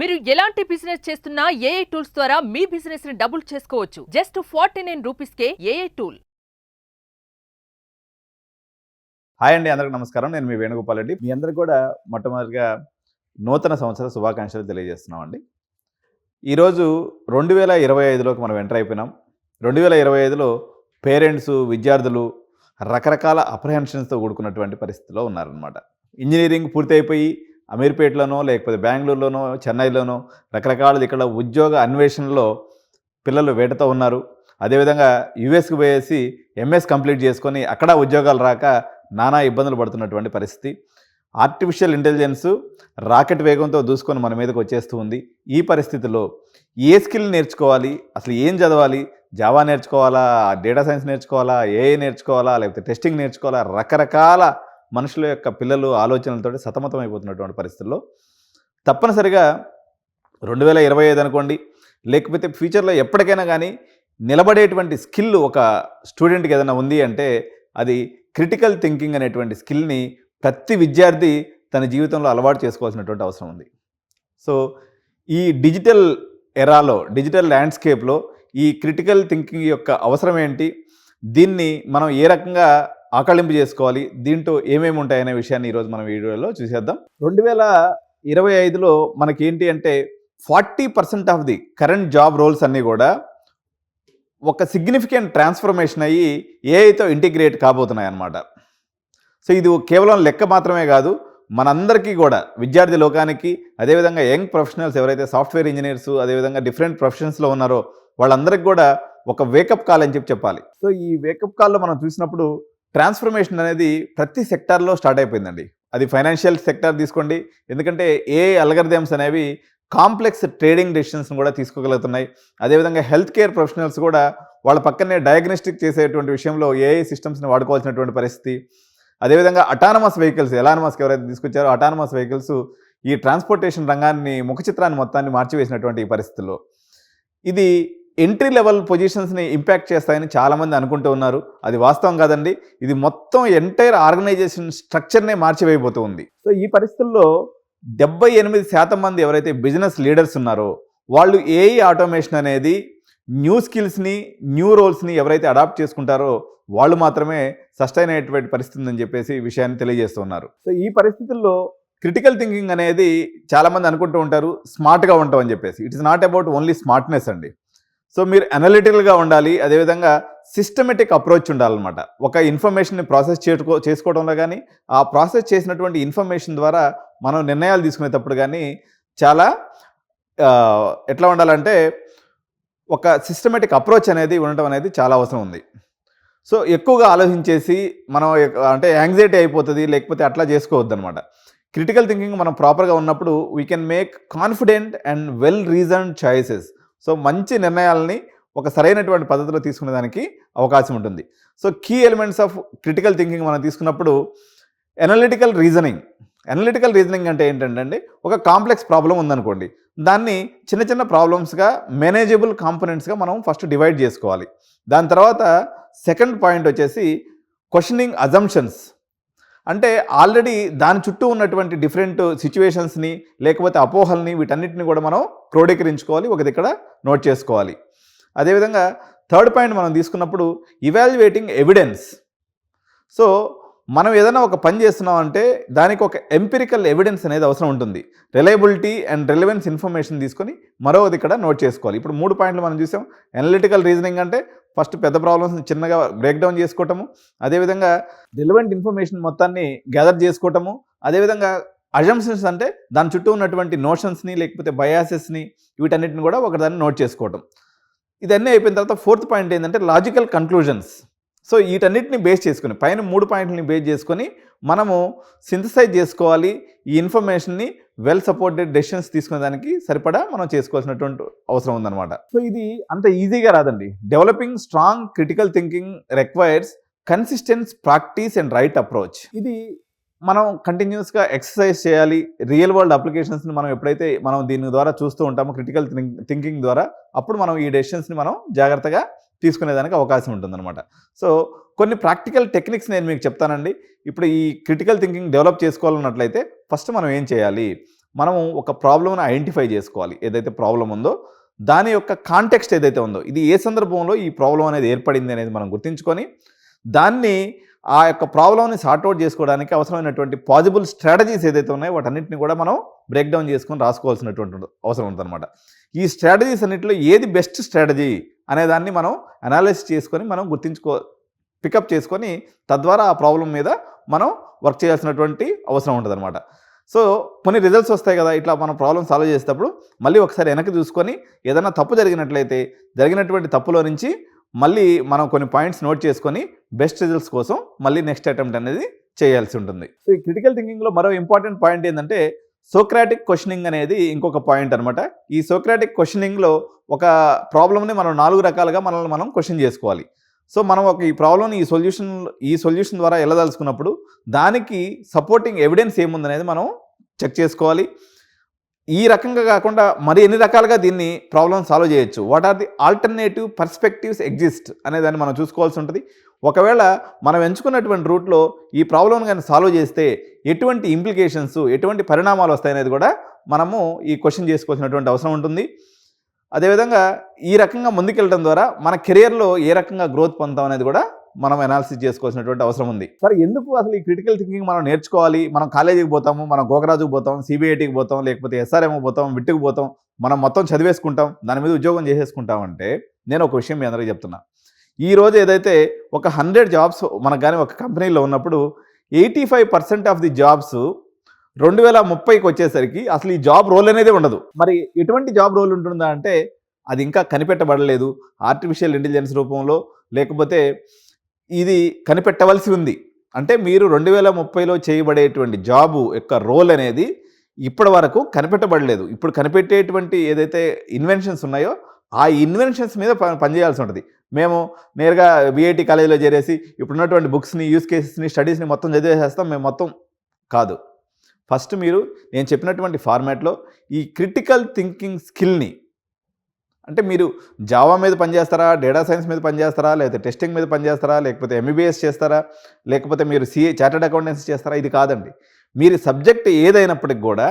మీరు ఎలాంటి బిజినెస్ చేస్తున్నా ఏఐ టూల్స్ ద్వారా మీ బిజినెస్ ని డబుల్ చేసుకోవచ్చు. జస్ట్ 49 రూపీస్కే ఏఐ టూల్. హాయ్ అండి, అందరికీ నమస్కారం. నేను మీ వేణుగోపాల్ రెడ్డి. మీ అందరికీ కూడా మొట్టమొదటిగా నూతన సంవత్సర శుభాకాంక్షలు తెలియజేస్తున్నామండి. ఈరోజు 2025లోకి మనం ఎంటర్ అయిపోయినాం. 2025లో పేరెంట్స్, విద్యార్థులు రకరకాల అప్రహెన్షన్స్తో కూడుకున్నటువంటి పరిస్థితిలో ఉన్నారనమాట. ఇంజనీరింగ్ పూర్తి అయిపోయి అమీర్పేటలోనో లేకపోతే బెంగళూరులోనో చెన్నైలోనో రకరకాల ఇక్కడ ఉద్యోగ అన్వేషణలో పిల్లలు వేటతో ఉన్నారు. అదేవిధంగా యుఎస్కి పోయేసి ఎంఎస్ కంప్లీట్ చేసుకొని అక్కడ ఉద్యోగాలు రాక నానా ఇబ్బందులు పడుతున్నటువంటి పరిస్థితి. ఆర్టిఫిషియల్ ఇంటెలిజెన్స్ రాకెట్ వేగంతో దూసుకొని మన మీదకి వచ్చేస్తూ ఉంది. ఈ పరిస్థితిలో ఏ స్కిల్ నేర్చుకోవాలి, అసలు ఏం చదవాలి, జావా నేర్చుకోవాలా, డేటా సైన్స్ నేర్చుకోవాలా, ఏఐ నేర్చుకోవాలా, లేకపోతే టెస్టింగ్ నేర్చుకోవాలా, రకరకాల మనుషుల యొక్క పిల్లలు ఆలోచనలతో సతమతం అయిపోతున్నటువంటి పరిస్థితుల్లో తప్పనిసరిగా 2025 అనుకోండి, లేకపోతే ఫ్యూచర్లో ఎప్పటికైనా కానీ నిలబడేటువంటి స్కిల్ ఒక స్టూడెంట్కి ఏదైనా ఉంది అంటే అది క్రిటికల్ థింకింగ్ అనేటువంటి స్కిల్ని ప్రతి విద్యార్థి తన జీవితంలో అలవాటు చేసుకోవాల్సినటువంటి అవసరం ఉంది. సో ఈ డిజిటల్ ఎరాలో, డిజిటల్ ల్యాండ్స్కేప్లో ఈ క్రిటికల్ థింకింగ్ యొక్క అవసరం ఏంటి, దీన్ని మనం ఏ రకంగా ఆకళింపు చేసుకోవాలి, దీంట్లో ఏమేమి ఉంటాయనే విషయాన్ని ఈరోజు మనం వీడియోలో చూసేద్దాం. 2025లో మనకి ఏంటి అంటే 40% of the current job roles అన్నీ కూడా ఒక సిగ్నిఫికెంట్ ట్రాన్స్ఫర్మేషన్ అయ్యి ఏఐతో ఇంటిగ్రేట్ కాబోతున్నాయి అన్నమాట. సో ఇది కేవలం లెక్క మాత్రమే కాదు, మనందరికీ కూడా విద్యార్థి లోకానికి, అదేవిధంగా యంగ్ ప్రొఫెషనల్స్ ఎవరైతే సాఫ్ట్వేర్ ఇంజనీర్స్, అదేవిధంగా డిఫరెంట్ ప్రొఫెషన్స్లో ఉన్నారో వాళ్ళందరికీ కూడా ఒక వేకప్ కాల్ అని చెప్పాలి. సో ఈ వేకప్ కాల్లో మనం చూసినప్పుడు ట్రాన్స్ఫర్మేషన్ అనేది ప్రతి సెక్టార్లో స్టార్ట్ అయిపోయిందండి. అది ఫైనాన్షియల్ సెక్టార్ తీసుకోండి, ఎందుకంటే ఏఐ అల్గరిథమ్స్ అనేవి కాంప్లెక్స్ ట్రేడింగ్ డెసిషన్స్ని కూడా తీసుకోగలుగుతున్నాయి. అదేవిధంగా హెల్త్ కేర్ ప్రొఫెషనల్స్ కూడా వాళ్ళ పక్కనే డయాగ్నోస్టిక్ చేసేటువంటి విషయంలో ఏఐ సిస్టమ్స్ని వాడుకోవాల్సినటువంటి పరిస్థితి. అదేవిధంగా అటానమస్ వెహికల్స్, ఎలాన్ మస్క్ ఎవరైతే తీసుకొచ్చారో అటానమస్ వెహికల్స్ ఈ ట్రాన్స్పోర్టేషన్ రంగాన్ని, ముఖ చిత్రాన్ని మొత్తాన్ని మార్చివేసినటువంటి ఈ పరిస్థితుల్లో ఇది ఎంట్రీ లెవెల్ పొజిషన్స్ని ఇంపాక్ట్ చేస్తాయని చాలామంది అనుకుంటూ ఉన్నారు. అది వాస్తవం కాదండి. ఇది మొత్తం ఎంటైర్ ఆర్గనైజేషన్ స్ట్రక్చర్నే మార్చివేయబోతూ ఉంది. సో ఈ పరిస్థితుల్లో 78% మంది ఎవరైతే బిజినెస్ లీడర్స్ ఉన్నారో వాళ్ళు ఏఐ ఆటోమేషన్ అనేది న్యూ స్కిల్స్ని, న్యూ రోల్స్ని ఎవరైతే అడాప్ట్ చేసుకుంటారో వాళ్ళు మాత్రమే సస్టైన్ అయ్యేటువంటి పరిస్థితి ఉందని చెప్పేసి ఈ విషయాన్ని తెలియజేస్తున్నారు. సో ఈ పరిస్థితుల్లో క్రిటికల్ థింకింగ్ అనేది చాలామంది అనుకుంటూ ఉంటారు స్మార్ట్గా ఉంటాం అని చెప్పేసి. It is not about only smartness అండి. సో మీరు అనలిటికల్గా ఉండాలి, అదేవిధంగా సిస్టమేటిక్ అప్రోచ్ ఉండాలన్నమాట. ఒక ఇన్ఫర్మేషన్ని ప్రాసెస్ చేసుకోవడంలో కానీ, ఆ ప్రాసెస్ చేసినటువంటి ఇన్ఫర్మేషన్ ద్వారా మనం నిర్ణయాలు తీసుకునేటప్పుడు కానీ చాలా ఎట్లా ఉండాలంటే ఒక సిస్టమేటిక్ అప్రోచ్ అనేది ఉండటం అనేది చాలా అవసరం ఉంది. సో ఎక్కువగా ఆలోచించేసి మనం అంటే యాంగ్జైటీ అయిపోతుంది, లేకపోతే అట్లా చేసుకోవద్దు అనమాట. క్రిటికల్ థింకింగ్ మనం ప్రాపర్గా ఉన్నప్పుడు we can make confident and well reasoned choices. So మంచి నిర్ణయాలని ఒక సరైనటువంటి పద్ధతిలో తీసుకునేదానికి అవకాశం ఉంటుంది. So key elements of critical thinking మనం తీసుకున్నప్పుడు అనలిటికల్ రీజనింగ్. అనలిటికల్ రీజనింగ్ అంటే ఏంటంటే ఒక కాంప్లెక్స్ ప్రాబ్లం ఉందనుకోండి, దాన్ని చిన్న చిన్న ప్రాబ్లమ్స్గా, మేనేజబుల్ కాంపోనెంట్స్గా మనం ఫస్ట్ డివైడ్ చేసుకోవాలి. దాని తర్వాత సెకండ్ పాయింట్ వచ్చేసి క్వశ్చనింగ్ అజంప్షన్స్. అంటే ఆల్రెడీ దాని చుట్టూ ఉన్నటువంటి డిఫరెంట్ సిచ్యువేషన్స్ని, లేకపోతే అపోహల్ని, వీటన్నిటిని కూడా మనం క్రోడీకరించుకోవాలి, ఒక దగ్గర నోట్ చేసుకోవాలి. అదేవిధంగా థర్డ్ పాయింట్ మనం తీసుకున్నప్పుడు ఇవాల్యుయేటింగ్ ఎవిడెన్స్. సో మనం ఏదైనా ఒక పని చేస్తున్నాం అంటే దానికి ఒక ఎంపిరికల్ ఎవిడెన్స్ అనేది అవసరం ఉంటుంది. రిలయబిలిటీ అండ్ రిలవెన్స్ ఇన్ఫర్మేషన్ తీసుకొని మరోది ఇక్కడ నోట్ చేసుకోవాలి. ఇప్పుడు 3 పాయింట్లు మనం చూసాం. అనలిటికల్ రీజనింగ్ అంటే ఫస్ట్ పెద్ద ప్రాబ్లమ్స్ని చిన్నగా బ్రేక్ డౌన్ చేసుకోవటము, అదేవిధంగా రిలవెంట్ ఇన్ఫర్మేషన్ మొత్తాన్ని గ్యాదర్ చేసుకోవటము, అదేవిధంగా అజంప్షన్స్ అంటే దాని చుట్టూ ఉన్నటువంటి నోషన్స్ని, లేకపోతే బయాసెస్ని, వీటన్నిటిని కూడా ఒకదాన్ని నోట్ చేసుకోవటం. ఇదన్నీ అయిపోయిన తర్వాత ఫోర్త్ పాయింట్ ఏంటంటే లాజికల్ కన్క్లూజన్స్. సో వీటన్నిటిని బేస్ చేసుకుని, పైన 3 పాయింట్లని బేస్ చేసుకొని మనము సింథసైజ్ చేసుకోవాలి. ఈ ఇన్ఫర్మేషన్ని వెల్ సపోర్టెడ్ డెసిషన్స్ తీసుకునేదానికి సరిపడా మనం చేసుకోవాల్సినటువంటి అవసరం ఉందన్నమాట. సో ఇది అంత ఈజీగా రాదండి. Developing strong critical thinking requires consistence practice and right approach. ఇది మనం కంటిన్యూస్గా ఎక్సర్సైజ్ చేయాలి. రియల్ వరల్డ్ అప్లికేషన్స్ని మనం ఎప్పుడైతే మనం దీని ద్వారా చూస్తూ ఉంటామో క్రిటికల్ థింకింగ్ ద్వారా, అప్పుడు మనం ఈ డెసిషన్స్ని మనం జాగ్రత్తగా తీసుకునేదానికి అవకాశం ఉంటుందన్నమాట. సో కొన్ని ప్రాక్టికల్ టెక్నిక్స్ నేను మీకు చెప్తానండి. ఇప్పుడు ఈ క్రిటికల్ థింకింగ్ డెవలప్ చేసుకోవాలన్నట్లయితే ఫస్ట్ మనం ఏం చేయాలి, మనము ఒక ప్రాబ్లమ్ని ఐడెంటిఫై చేసుకోవాలి. ఏదైతే ప్రాబ్లం ఉందో దాని యొక్క కాంటెక్స్ట్ ఏదైతే ఉందో, ఇది ఏ సందర్భంలో ఈ ప్రాబ్లం అనేది ఏర్పడింది అనేది మనం గుర్తించుకొని దాన్ని ఆ యొక్క ప్రాబ్లమ్ని సార్ట్అవుట్ చేసుకోవడానికి అవసరమైనటువంటి పాజిబుల్ స్ట్రాటజీస్ ఏదైతే ఉన్నాయో వాటన్నిటిని కూడా మనం బ్రేక్ డౌన్ చేసుకొని రాసుకోవాల్సినటువంటి అవసరం ఉందన్నమాట. ఈ స్ట్రాటజీస్ అన్నింటిలో ఏది బెస్ట్ స్ట్రాటజీ అనేదాన్ని మనం అనాలిసిస్ చేసుకొని మనం పికప్ చేసుకొని తద్వారా ఆ ప్రాబ్లం మీద మనం వర్క్ చేయాల్సినటువంటి అవసరం ఉంటుందన్నమాట. సో కొన్ని రిజల్ట్స్ వస్తాయి కదా, ఇట్లా మనం ప్రాబ్లమ్ సాల్వ్ చేసేటప్పుడు మళ్ళీ ఒకసారి వెనక్కి చూసుకొని ఏదైనా తప్పు జరిగినట్లయితే జరిగినటువంటి తప్పులో నుంచి మళ్ళీ మనం కొన్ని పాయింట్స్ నోట్ చేసుకొని బెస్ట్ రిజల్ట్స్ కోసం మళ్ళీ నెక్స్ట్ అటెంప్ట్ అనేది చేయాల్సి ఉంటుంది. సో ఈ క్రిటికల్ థింకింగ్లో మరో ఇంపార్టెంట్ పాయింట్ ఏంటంటే సోక్రాటిక్ క్వశ్చనింగ్ అనేది ఇంకొక పాయింట్ అనమాట. ఈ సోక్రాటిక్ క్వశ్చనింగ్లో ఒక ప్రాబ్లమ్ని మనం 4 రకాలుగా మనల్ని మనం క్వశ్చన్ చేసుకోవాలి. సో మనం ఈ ప్రాబ్లమ్ని ఈ సొల్యూషన్ ద్వారా వెళ్ళదలుచుకున్నప్పుడు దానికి సపోర్టింగ్ ఎవిడెన్స్ ఏముందనేది మనం చెక్ చేసుకోవాలి. ఈ రకంగా కాకుండా మరి ఎన్ని రకాలుగా దీన్ని ప్రాబ్లమ్ సాల్వ్ చేయొచ్చు, what are the alternative perspectives exist అనేదాన్ని మనం చూసుకోవాల్సి ఉంటుంది. ఒకవేళ మనం ఎంచుకున్నటువంటి రూట్లో ఈ ప్రాబ్లమ్ కానీ సాల్వ్ చేస్తే ఎటువంటి ఇంప్లికేషన్స్, ఎటువంటి పరిణామాలు వస్తాయనేది కూడా మనము ఈ క్వశ్చన్ చేసుకోవాల్సినటువంటి అవసరం ఉంటుంది. అదేవిధంగా ఈ రకంగా ముందుకెళ్ళడం ద్వారా మన కెరియర్లో ఏ రకంగా గ్రోత్ పొందుతాం అనేది కూడా మనం అనాలిసిస్ చేసుకోవాల్సినటువంటి అవసరం ఉంది. సరే, ఎందుకు అసలు ఈ క్రిటికల్ థింకింగ్ మనం నేర్చుకోవాలి? మనం కాలేజీకి పోతాము, మనం గోకరాజుకు పోతాం, సిబిఐటికి పోతాం, లేకపోతే ఎస్ఆర్ఎం పోతాం, విట్టుకు పోతాం, మనం మొత్తం చదివేసుకుంటాం, దాని మీద ఉద్యోగం చేసేసుకుంటాం అంటే నేను ఒక విషయం మీ అందరికీ చెప్తున్నా. ఈరోజు ఏదైతే ఒక 100 జాబ్స్ మనకు కానీ ఒక కంపెనీలో ఉన్నప్పుడు 85% ఆఫ్ ది జాబ్స్ 2030కి వచ్చేసరికి అసలు ఈ జాబ్ రోల్ అనేది ఉండదు. మరి ఎటువంటి జాబ్ రోల్ ఉంటుందా అంటే అది ఇంకా కనిపెట్టబడలేదు. ఆర్టిఫిషియల్ ఇంటెలిజెన్స్ రూపంలో లేకపోతే ఇది కనిపెట్టవలసి ఉంది. అంటే మీరు 2030లో చేయబడేటువంటి జాబు యొక్క రోల్ అనేది ఇప్పటి వరకు కనిపెట్టబడలేదు. ఇప్పుడు కనిపెట్టేటువంటి ఏదైతే ఇన్వెన్షన్స్ ఉన్నాయో ఆ ఇన్వెన్షన్స్ మీద పనిచేయాల్సి ఉంటుంది. మేము నేరుగా బిఐటి కాలేజీలో చేరేసి ఇప్పుడున్నటువంటి బుక్స్ని, యూస్ కేసెస్ని, స్టడీస్ని మొత్తం చదివేసేస్తాం మేము మొత్తం కాదు. ఫస్ట్ మీరు నేను చెప్పినటువంటి ఫార్మాట్లో ఈ క్రిటికల్ థింకింగ్ స్కిల్ని, అంటే మీరు జావా మీద పనిచేస్తారా, డేటా సైన్స్ మీద పనిచేస్తారా, లేకపోతే టెస్టింగ్ మీద పనిచేస్తారా, లేకపోతే ఎంబీబీఎస్ చేస్తారా, లేకపోతే మీరు చార్టర్డ్ అకౌంటెన్సీ చేస్తారా, ఇది కాదండి. మీరు సబ్జెక్ట్ ఏదైనప్పటికి కూడా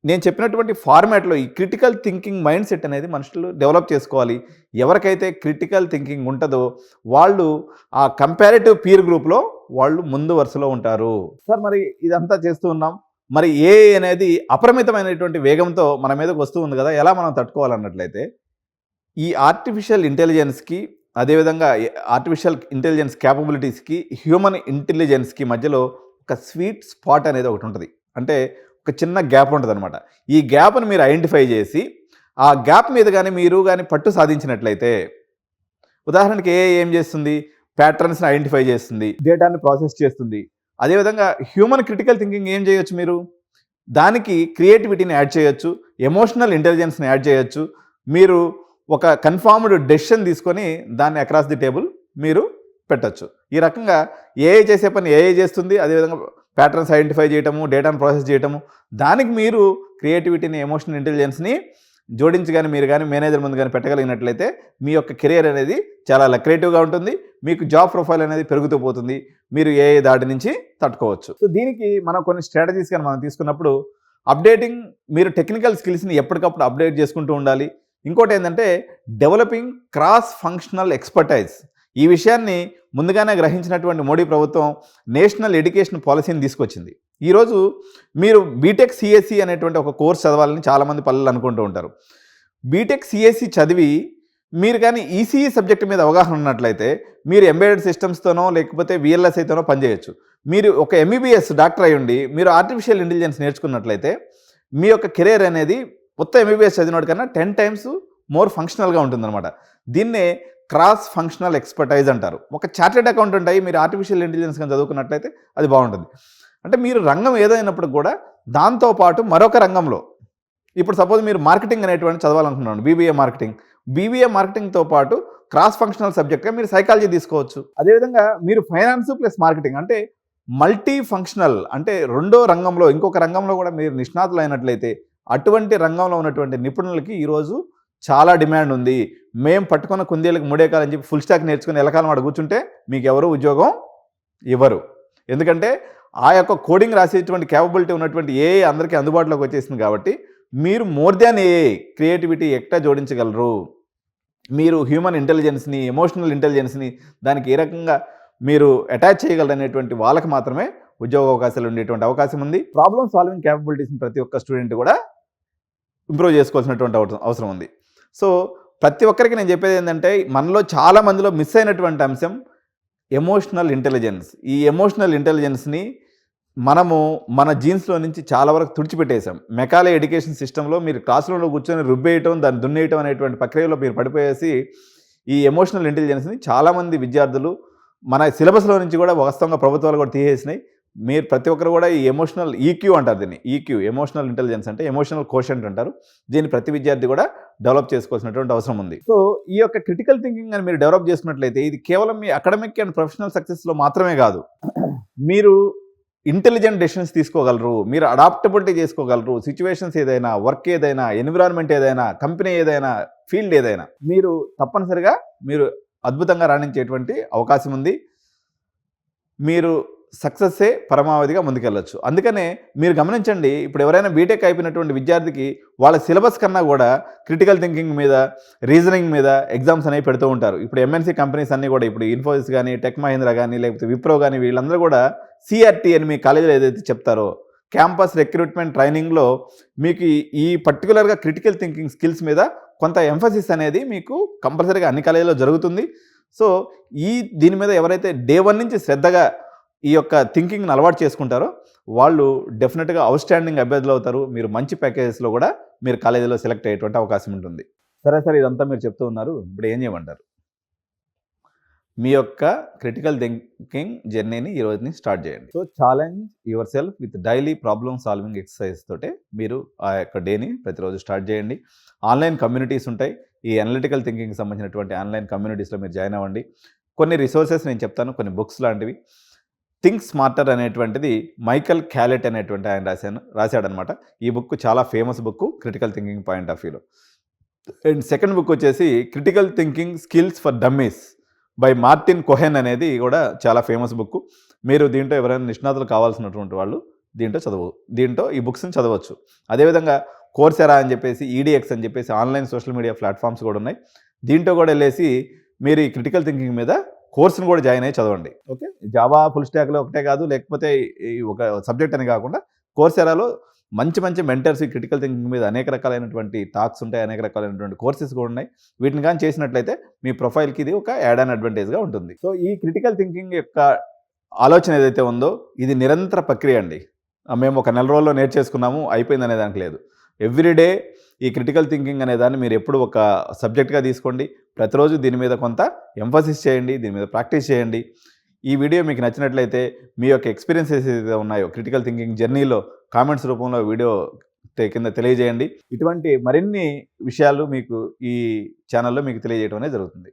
నేను చెప్పినటువంటి ఫార్మాట్లో ఈ క్రిటికల్ థింకింగ్ మైండ్ సెట్ అనేది మనుషులు డెవలప్ చేసుకోవాలి. ఎవరికైతే క్రిటికల్ థింకింగ్ ఉంటుందో వాళ్ళు ఆ కంపారిటివ్ పీర్ గ్రూప్లో వాళ్ళు ముందు వరుసలో ఉంటారు. సార్, మరి ఇదంతా చేస్తూ ఉన్నాం, మరి ఏఐ అనేది అపరిమితమైనటువంటి వేగంతో మన మీదకి వస్తూ ఉంది కదా, ఎలా మనం తట్టుకోవాలన్నట్లయితే ఈ ఆర్టిఫిషియల్ ఇంటెలిజెన్స్కి, అదేవిధంగా ఆర్టిఫిషియల్ ఇంటెలిజెన్స్ క్యాపబిలిటీస్కి, హ్యూమన్ ఇంటెలిజెన్స్కి మధ్యలో ఒక స్వీట్ స్పాట్ అనేది ఒకటి ఉంటుంది. అంటే ఒక చిన్న గ్యాప్ ఉంటుంది అనమాట. ఈ గ్యాప్ని మీరు ఐడెంటిఫై చేసి ఆ గ్యాప్ మీద కానీ మీరు కానీ పట్టు సాధించినట్లయితే, ఉదాహరణకి ఏఐ ఏం చేస్తుంది, ప్యాటర్న్స్ని ఐడెంటిఫై చేస్తుంది, డేటాని ప్రాసెస్ చేస్తుంది. అదేవిధంగా హ్యూమన్ క్రిటికల్ థింకింగ్ ఏం చేయొచ్చు, మీరు దానికి క్రియేటివిటీని యాడ్ చేయొచ్చు, ఎమోషనల్ ఇంటెలిజెన్స్ని యాడ్ చేయొచ్చు. మీరు ఒక కన్ఫర్మ్డ్ డెసిషన్ తీసుకొని దాన్ని అక్రాస్ ది టేబుల్ మీరు పెట్టచ్చు. ఈ రకంగా ఏఐ చేసే పని ఏఐ చేస్తుంది. అదేవిధంగా ప్యాటర్న్స్ ఐడెంటిఫై చేయటము, డేటాను ప్రాసెస్ చేయటము, దానికి మీరు క్రియేటివిటీని, ఎమోషనల్ ఇంటెలిజెన్స్ని జోడించి కానీ మీరు కానీ మేనేజర్ ముందు కానీ పెట్టగలిగినట్లయితే మీ యొక్క కెరియర్ అనేది చాలా లక్రేటివ్గా ఉంటుంది. మీకు జాబ్ ప్రొఫైల్ అనేది పెరుగుతూ పోతుంది. మీరు ఏఐ దాటి నుంచి తట్టుకోవచ్చు. సో దీనికి మనం కొన్ని స్ట్రాటజీస్ కానీ మనం తీసుకున్నప్పుడు అప్డేటింగ్, మీరు టెక్నికల్ స్కిల్స్ని ఎప్పటికప్పుడు అప్డేట్ చేసుకుంటూ ఉండాలి. ఇంకోటి ఏంటంటే డెవలపింగ్ క్రాస్ ఫంక్షనల్ ఎక్స్పర్టైజ్. ఈ విషయాన్ని ముందుగానే గ్రహించినటువంటి మోడీ ప్రభుత్వం నేషనల్ ఎడ్యుకేషన్ పాలసీని తీసుకొచ్చింది. ఈరోజు మీరు బీటెక్ సిఎస్సి అనేటువంటి ఒక కోర్స్ చదవాలని చాలామంది పల్లెలు అనుకుంటూ ఉంటారు. బీటెక్ సిఎస్సి చదివి మీరు కానీ ఈసీఈ సబ్జెక్ట్ మీద అవగాహన ఉన్నట్లయితే మీరు ఎంబెడెడ్ సిస్టమ్స్తోనో లేకపోతే విఎల్ఎస్ఐతోనో పనిచేయచ్చు. మీరు ఒక ఎంబీబీఎస్ డాక్టర్ అయి ఉండి మీరు ఆర్టిఫిషియల్ ఇంటెలిజెన్స్ నేర్చుకున్నట్లయితే మీ యొక్క కెరీర్ అనేది మొత్తం ఎంబీబీఎస్ చదివినోడి కన్నా 10 times మోర్ ఫంక్షనల్గా ఉంటుందన్నమాట. దీన్నే క్రాస్ ఫంక్షనల్ ఎక్స్పర్టైజ్ అంటారు. ఒక చార్టెడ్ అకౌంటెంట్ అయ్యి మీరు ఆర్టిఫిషియల్ ఇంటెలిజెన్స్ కానీ చదువుకున్నట్లయితే అది బాగుంటుంది. అంటే మీరు రంగం ఏదైనప్పుడు కూడా దాంతోపాటు మరొక రంగంలో, ఇప్పుడు సపోజ్ మీరు మార్కెటింగ్ అనేటువంటి చదవాలనుకున్నాను, బీబీఏ మార్కెటింగ్తో పాటు క్రాస్ ఫంక్షనల్ సబ్జెక్ట్గా మీరు సైకాలజీ తీసుకోవచ్చు. అదేవిధంగా మీరు ఫైనాన్స్ ప్లస్ మార్కెటింగ్ అంటే మల్టీ ఫంక్షనల్, అంటే రెండో రంగంలో ఇంకొక రంగంలో కూడా మీరు నిష్ణాతులు అయినట్లయితే అటువంటి రంగంలో ఉన్నటువంటి నిపుణులకి ఈరోజు చాలా డిమాండ్ ఉంది. మేము పట్టుకున్న కుందేళ్ళకి మూడే కాలని చెప్పి ఫుల్ స్టాక్ నేర్చుకుని ఎలకాలం వాడు కూర్చుంటే మీకు ఎవరు ఉద్యోగం ఇవ్వరు. ఎందుకంటే ఆ యొక్క కోడింగ్ రాసేటువంటి క్యాపబిలిటీ ఉన్నటువంటి ఏఐ అందరికీ అందుబాటులోకి వచ్చేసింది కాబట్టి మీరు మోర్ దాన్ ఏఐ క్రియేటివిటీ ఎట్లా జోడించగలరు, మీరు హ్యూమన్ ఇంటెలిజెన్స్ని, ఎమోషనల్ ఇంటెలిజెన్స్ని దానికి ఏ రకంగా మీరు అటాచ్ చేయగలరు అనేటువంటి వాళ్ళకి మాత్రమే ఉద్యోగ అవకాశాలు ఉండేటువంటి అవకాశం ఉంది. ప్రాబ్లమ్ సాల్వింగ్ క్యాపబిలిటీస్ని ప్రతి ఒక్క స్టూడెంట్ కూడా ఇంప్రూవ్ చేసుకోవాల్సినటువంటి అవసరం ఉంది. సో ప్రతి ఒక్కరికి నేను చెప్పేది ఏంటంటే, మనలో చాలా మందిలో మిస్ అయినటువంటి అంశం ఎమోషనల్ ఇంటెలిజెన్స్. ఈ ఎమోషనల్ ఇంటెలిజెన్స్ని మనము మన జీన్స్లో నుంచి చాలా వరకు తుడిచిపెట్టేసాం. మెకాలే ఎడ్యుకేషన్ సిస్టంలో మీరు క్లాస్ రూమ్లో కూర్చొని రుబ్బేయటం, దాన్ని దున్నేయటం అనేటువంటి ప్రక్రియలో మీరు పడిపోయేసి ఈ ఎమోషనల్ ఇంటెలిజెన్స్ని చాలామంది విద్యార్థులు మన సిలబస్లో నుంచి కూడా వాస్తవంగా ప్రభుత్వాలు కూడా తీసేసినాయి. మీరు ప్రతి ఒక్కరు కూడా ఈ ఎమోషనల్ ఈక్యూ అంటారు దీన్ని. ఈక్యూ ఎమోషనల్ ఇంటెలిజెన్స్ అంటే ఎమోషనల్ కోషెంట్ అంటారు. దీన్ని ప్రతి విద్యార్థి కూడా డెవలప్ చేసుకోవాల్సినటువంటి అవసరం ఉంది. సో ఈ యొక్క క్రిటికల్ థింకింగ్ అని మీరు డెవలప్ చేసుకున్నట్లయితే ఇది కేవలం మీ అకాడమిక్ అండ్ ప్రొఫెషనల్ సక్సెస్లో మాత్రమే కాదు, మీరు ఇంటెలిజెంట్ డెసిషన్స్ తీసుకోగలరు, మీరు అడాప్టబిలిటీ చేసుకోగలరు. సిచ్యువేషన్స్ ఏదైనా, వర్క్ ఏదైనా, ఎన్విరాన్మెంట్ ఏదైనా, కంపెనీ ఏదైనా, ఫీల్డ్ ఏదైనా మీరు తప్పనిసరిగా మీరు అద్భుతంగా రాణించేటువంటి అవకాశం ఉంది. మీరు సక్సెస్సే పరమావధిగా ముందుకెళ్ళచ్చు. అందుకనే మీరు గమనించండి, ఇప్పుడు ఎవరైనా బీటెక్ అయిపోయినటువంటి విద్యార్థికి వాళ్ళ సిలబస్ కన్నా కూడా క్రిటికల్ థింకింగ్ మీద, రీజనింగ్ మీద ఎగ్జామ్స్ అనేవి పెడుతూ ఉంటారు. ఇప్పుడు ఎంఎన్సీ కంపెనీస్ అన్నీ కూడా, ఇప్పుడు ఇన్ఫోసిస్ కానీ, టెక్ మహీంద్రా కానీ, లేకపోతే విప్రో కానీ, వీళ్ళందరూ కూడా సిఆర్టీ అని మీ కాలేజీలో ఏదైతే చెప్తారో క్యాంపస్ రిక్రూట్మెంట్ ట్రైనింగ్లో మీకు ఈ పర్టికులర్గా క్రిటికల్ థింకింగ్ స్కిల్స్ మీద కొంత ఎంఫసిస్ అనేది మీకు కంపల్సరీగా అన్ని కాలేజీలో జరుగుతుంది. సో దీని మీద ఎవరైతే డే 1 నుంచి శ్రద్ధగా ఈ యొక్క థింకింగ్ని అలవాటు చేసుకుంటారో వాళ్ళు డెఫినెట్గా అవుట్స్టాండింగ్ అభ్యర్థులు అవుతారు. మీరు మంచి ప్యాకేజెస్లో కూడా మీరు కాలేజీలో సెలెక్ట్ అయ్యేటువంటి అవకాశం ఉంటుంది. సరే ఇదంతా మీరు చెప్తూ ఉన్నారు, ఇప్పుడు ఏం చేయమంటారు? మీ యొక్క క్రిటికల్ థింకింగ్ జర్నీని ఈ రోజుని స్టార్ట్ చేయండి. So challenge your self with daily problem solving exercise తోటే మీరు ఆ యొక్క డేని ప్రతిరోజు స్టార్ట్ చేయండి. ఆన్లైన్ కమ్యూనిటీస్ ఉంటాయి. ఈ అనలిటికల్ థింకింగ్కి సంబంధించినటువంటి ఆన్లైన్ కమ్యూనిటీస్లో మీరు జాయిన్ అవ్వండి. కొన్ని రిసోర్సెస్ నేను చెప్తాను, కొన్ని బుక్స్ లాంటివి. థింక్ స్మార్టర్ అనేటువంటిది మైకల్ క్యాలెట్ అనేటువంటి ఆయన రాశాడనమాట. ఈ బుక్ చాలా famous book critical thinking point of వ్యూలో. అండ్ సెకండ్ బుక్ వచ్చేసి critical thinking skills for dummies by Martin Cohen అనేది కూడా చాలా ఫేమస్ బుక్. మీరు దీంట్లో ఎవరైనా నిష్ణాతులు కావాల్సినటువంటి వాళ్ళు దీంట్లో ఈ బుక్స్ని చదవచ్చు. అదేవిధంగా కోర్సెరా అని చెప్పేసి, ఈడిఎక్స్ అని చెప్పేసి ఆన్లైన్ సోషల్ మీడియా ప్లాట్ఫామ్స్ కూడా ఉన్నాయి. దీంట్లో కూడా వెళ్ళేసి మీరు ఈ క్రిటికల్ థింకింగ్ మీద కోర్సును కూడా జాయిన్ అయ్యి చదవండి. ఓకే, జావా ఫుల్ స్టాక్లో ఒకటే కాదు, లేకపోతే ఒక సబ్జెక్ట్ అని కాకుండా కోర్సెరాలో మంచి మెంటర్స్ ఈ క్రిటికల్ థింకింగ్ మీద అనేక రకాలైనటువంటి టాక్స్ ఉంటాయి, అనేక రకాలైనటువంటి కోర్సెస్ కూడా ఉన్నాయి. వీటిని కానీ చేసినట్లయితే మీ ప్రొఫైల్కి ఇది ఒక యాడ్ అండ్ అడ్వాంటేజ్గా ఉంటుంది. సో ఈ క్రిటికల్ థింకింగ్ యొక్క ఆలోచన ఏదైతే ఉందో ఇది నిరంతర ప్రక్రియ అండి. మేము ఒక నెల రోజుల్లో నేర్చేసుకున్నాము అయిపోయింది అనే దానికి లేదు. ఎవ్రీడే ఈ క్రిటికల్ థింకింగ్ అనే దాన్ని మీరు ఎప్పుడు ఒక సబ్జెక్ట్గా తీసుకోండి. ప్రతిరోజు దీని మీద కొంత ఎంఫసిస్ చేయండి, దీని మీద ప్రాక్టీస్ చేయండి. ఈ వీడియో మీకు నచ్చినట్లయితే మీ యొక్క ఎక్స్పీరియన్సెస్ ఏదైతే ఉన్నాయో క్రిటికల్ థింకింగ్ జర్నీలో కామెంట్స్ రూపంలో వీడియో కింద తెలియజేయండి. ఇటువంటి మరిన్ని విషయాలు మీకు ఈ ఛానల్లో మీకు తెలియజేయడం అనేది జరుగుతుంది.